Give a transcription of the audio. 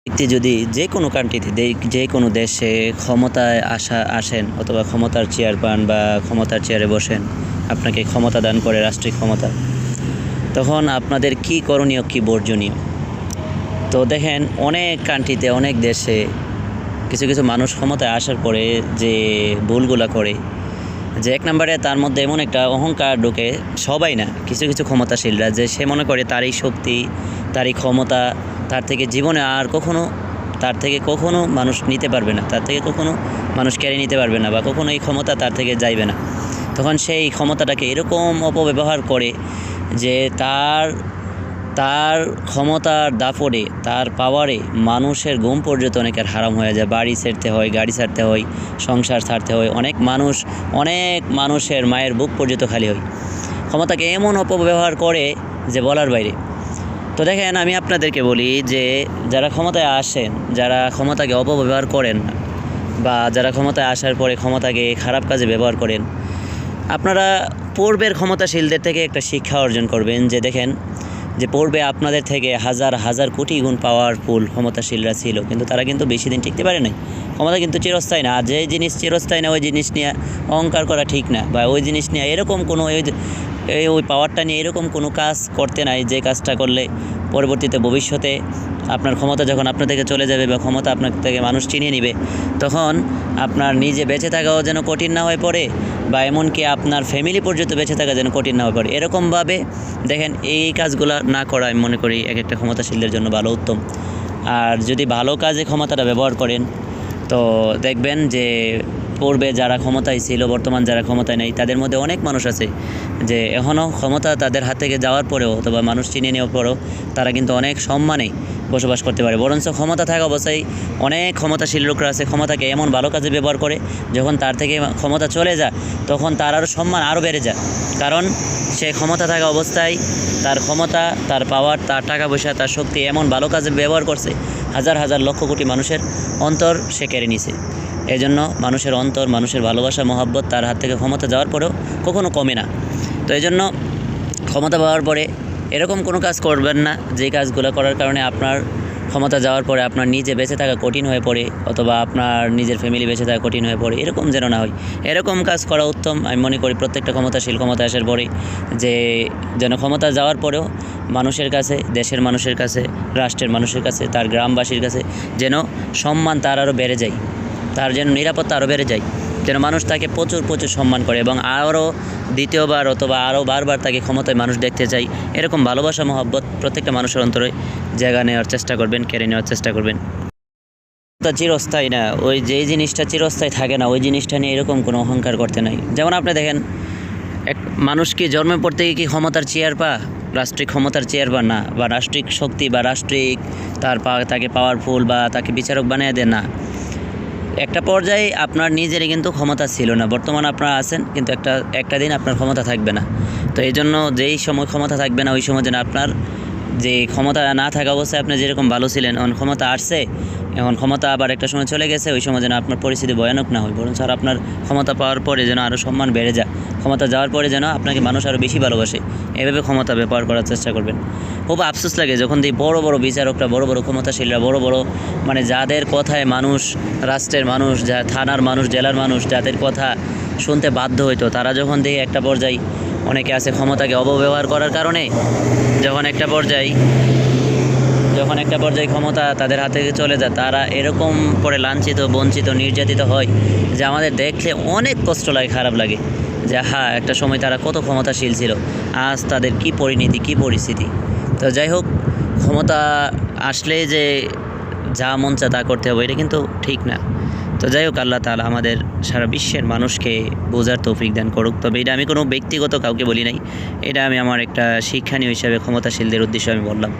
ব্যক্তি যদি যে কোনো কান্ট্রিতে যে কোনো দেশে ক্ষমতায় আসেন অথবা ক্ষমতার চেয়ার পান বা ক্ষমতার চেয়ারে বসেন, আপনাকে ক্ষমতা দান করে রাষ্ট্রিক ক্ষমতা, তখন আপনাদের কি করণীয়, কি বর্জনীয়। তো দেখেন, অনেক কান্ট্রিতে অনেক দেশে কিছু কিছু মানুষ ক্ষমতায় আসার পরে যে ভুলগুলা করে, যে এক নম্বরে তার মধ্যে এমন একটা অহংকার ঢোকে, সবাই না, কিছু কিছু ক্ষমতাশীলরা, যে সে মনে করে তার এই শক্তি, তার এই ক্ষমতা তার থেকে জীবনে আর তার থেকে কখনো মানুষ নিতে পারবে না, তার থেকে কখনো মানুষ কেড়ে নিতে পারবে না, বা কখনো এই ক্ষমতা তার থেকে যাইবে না। তখন সেই ক্ষমতাটাকে এরকম অপব্যবহার করে যে তার তার ক্ষমতার দাপটে, তার পাওয়ারে মানুষের ঘুম পর্যন্ত অনেকের হারাম হয়ে যায়, বাড়ি ছাড়তে হয়, গাড়ি ছাড়তে হয়, সংসার ছাড়তে হয়, অনেক মানুষের মায়ের বুক পর্যন্ত খালি হয়। ক্ষমতাকে এমন অপব্যবহার করে যে বলার বাইরে। তো দেখেন, আমি আপনাদেরকে বলি যে যারা ক্ষমতায় আসেন, যারা ক্ষমতাকে অপব্যবহার করেন না, বা যারা ক্ষমতায় আসার পরে ক্ষমতাকে খারাপ কাজে ব্যবহার করেন, আপনারা পূর্বের ক্ষমতাশীলদের থেকে একটা শিক্ষা অর্জন করবেন। যে দেখেন, যে পূর্বে আপনাদের থেকে হাজার হাজার কোটি গুণ পাওয়ারফুল ক্ষমতাশীলরা ছিল, কিন্তু তারা কিন্তু বেশি দিন টিকতে পারে নাই। ক্ষমতা কিন্তু চিরস্থায়ী না। যে জিনিস চিরস্থায়ী না, ওই জিনিস নিয়ে অহংকার করা ঠিক না, বা ওই জিনিস নিয়ে এরকম কোনো ওই পাওয়ারটা নিয়ে এরকম কোনো কাজ করতে নাই যে কাজটা করলে পরবর্তীতে ভবিষ্যতে আপনার ক্ষমতা যখন আপনার থেকে চলে যাবে, বা ক্ষমতা আপনার থেকে মানুষ চিনিয়ে নেবে, তখন আপনার নিজে বেঁচে থাকাও যেন কঠিন না হয়ে পড়ে, বা এমনকি আপনার ফ্যামিলি পর্যন্ত বেঁচে থাকা যেন কঠিন না হয়ে পড়ে। এরকমভাবে দেখেন, এই কাজগুলো না করা আমি মনে করি এক একটা ক্ষমতাশীলদের জন্য ভালো, উত্তম। আর যদি ভালো কাজে ক্ষমতাটা ব্যবহার করেন, তো দেখবেন যে পূর্বে যারা ক্ষমতায় ছিল, বর্তমান যারা ক্ষমতায় নেই, তাদের মধ্যে অনেক মানুষ আছে যে এখনও ক্ষমতা তাদের হাত থেকে যাওয়ার পরেও অথবা মানুষ চিনে নেওয়ার পরেও তারা কিন্তু অনেক সম্মানে বসবাস করতে পারে। বরঞ্চ ক্ষমতা থাকা অবস্থায় অনেক ক্ষমতাশীল লোকরা আছে, ক্ষমতাকে এমন ভালো কাজে ব্যবহার করে, যখন তার থেকে ক্ষমতা চলে যায় তখন তার আরও সম্মান আরও বেড়ে যায়। কারণ সে ক্ষমতা থাকা অবস্থায় তার ক্ষমতা, তার পাওয়ার, তার টাকা পয়সা, তার শক্তি এমন ভালো কাজে ব্যবহার করছে, হাজার হাজার লক্ষ কোটি মানুষের অন্তর সে কেড়ে নিছে। এই জন্য মানুষের অন্তর, মানুষের ভালোবাসা, মহব্বত তার হাত থেকে ক্ষমতা যাওয়ার পরেও কখনো কমে না। তো এই জন্য ক্ষমতা পাওয়ার পরে এরকম কোনো কাজ করবেন না যে কাজগুলো করার কারণে আপনার ক্ষমতা যাওয়ার পরে আপনার নিজে বেঁচে থাকা কঠিন হয়ে পড়ে, অথবা আপনার নিজের ফ্যামিলি বেঁচে থাকা কঠিন হয়ে পড়ে, এরকম যেন না হয়। এরকম কাজ করা উত্তম আমি মনে করি। প্রত্যেকটা ক্ষমতাশীল ক্ষমতা আসার পরে যে যেন ক্ষমতা যাওয়ার পরেও মানুষের কাছে, দেশের মানুষের কাছে, রাষ্ট্রের মানুষের কাছে, তার গ্রামবাসীর কাছে যেন সম্মান তার আরও বেড়ে যায়, তার যেন নিরাপত্তা আরও বেড়ে যায়, যেন মানুষ তাকে প্রচুর প্রচুর সম্মান করে, এবং আরও দ্বিতীয়বার অথবা আরও বারবার তাকে ক্ষমতায় মানুষ দেখতে চাই। এরকম ভালোবাসা, মহব্বত প্রত্যেকটা মানুষের অন্তরে জায়গা নেওয়ার চেষ্টা করবেন, কেড়ে নেওয়ার চেষ্টা করবেন। তা চিরস্থায়ী না, ওই যেই জিনিসটা চিরস্থায়ী থাকে না, ওই জিনিসটা নিয়ে এরকম কোনো অহংকার করতে নাই। যেমন আপনি দেখেন, এক মানুষ কি জন্মের পর থেকে কি ক্ষমতার চেয়ার রাষ্ট্রিক ক্ষমতার চেয়ার না, বা রাষ্ট্রিক শক্তি, বা রাষ্ট্রিক তাকে পাওয়ারফুল বা তাকে বিচারক বানিয়ে দেয় না। একটা পর্যায়ে আপনার নিজেরই কিন্তু ক্ষমতা ছিল না, বর্তমান আপনারা আছেন, কিন্তু একটা দিন আপনার ক্ষমতা থাকবে না। তো এই জন্য যেই সময় ক্ষমতা থাকবে না, ওই সময় যেন আপনার যে ক্ষমতা না থাকা অবস্থায় আপনি যেরকম ভালো ছিলেন, এখন ক্ষমতা আসছে, এখন ক্ষমতা আবার একটা সময় চলে গেছে, ওই সময় যেন আপনার পরিস্থিতি ভয়ানক না হয়, বরং আর আপনার ক্ষমতা পাওয়ার পরে যেন আরও সম্মান বেড়ে যায়, ক্ষমতা যাওয়ার পরে যেন আপনাকে মানুষ আরও বেশি ভালোবাসে। এভাবে ক্ষমতা ব্যবহার করার চেষ্টা করবেন। খুব আফসোস লাগে যখন এই বড় বড় বিচারকরা, বড় বড় ক্ষমতাশীলরা, বড় বড় মানে যাদের কথায় মানুষ, রাষ্ট্রের মানুষ, যা থানার মানুষ, জেলার মানুষ যাদের কথা শুনতে বাধ্য হইতো, তারা যখন দেখে একটা পর্যায়ে অনেকে আছে ক্ষমতাকে অপব্যবহার করার কারণে, যখন একটা পর্যায়ে ক্ষমতা তাদের হাতে থেকে চলে যায়, তারা এরকম করে লাঞ্ছিত, বঞ্চিত, নির্যাতিত হয় যে আমাদের দেখলে অনেক কষ্ট লাগে, খারাপ লাগে যে হ্যাঁ, একটা সময় তারা কত ক্ষমতাশীল ছিল, আজ তাদের কি পরিণতি, কি পরিস্থিতি। তো যাই হোক, ক্ষমতা আসলে যে যা মন চা তা করতে হবে, এটা কিন্তু ঠিক না। তো যাই হোক, আল্লাহ তাআলা আমাদের সারা বিশ্বের মানুষকে বোঝার তৌফিক দান করুক। তবে এটা আমি কোনো ব্যক্তিগত কাউকে বলি নাই, এটা আমি আমার একটা শিক্ষণীয় হিসাবে ক্ষমতাশীলদের উদ্দেশ্যে আমি বললাম।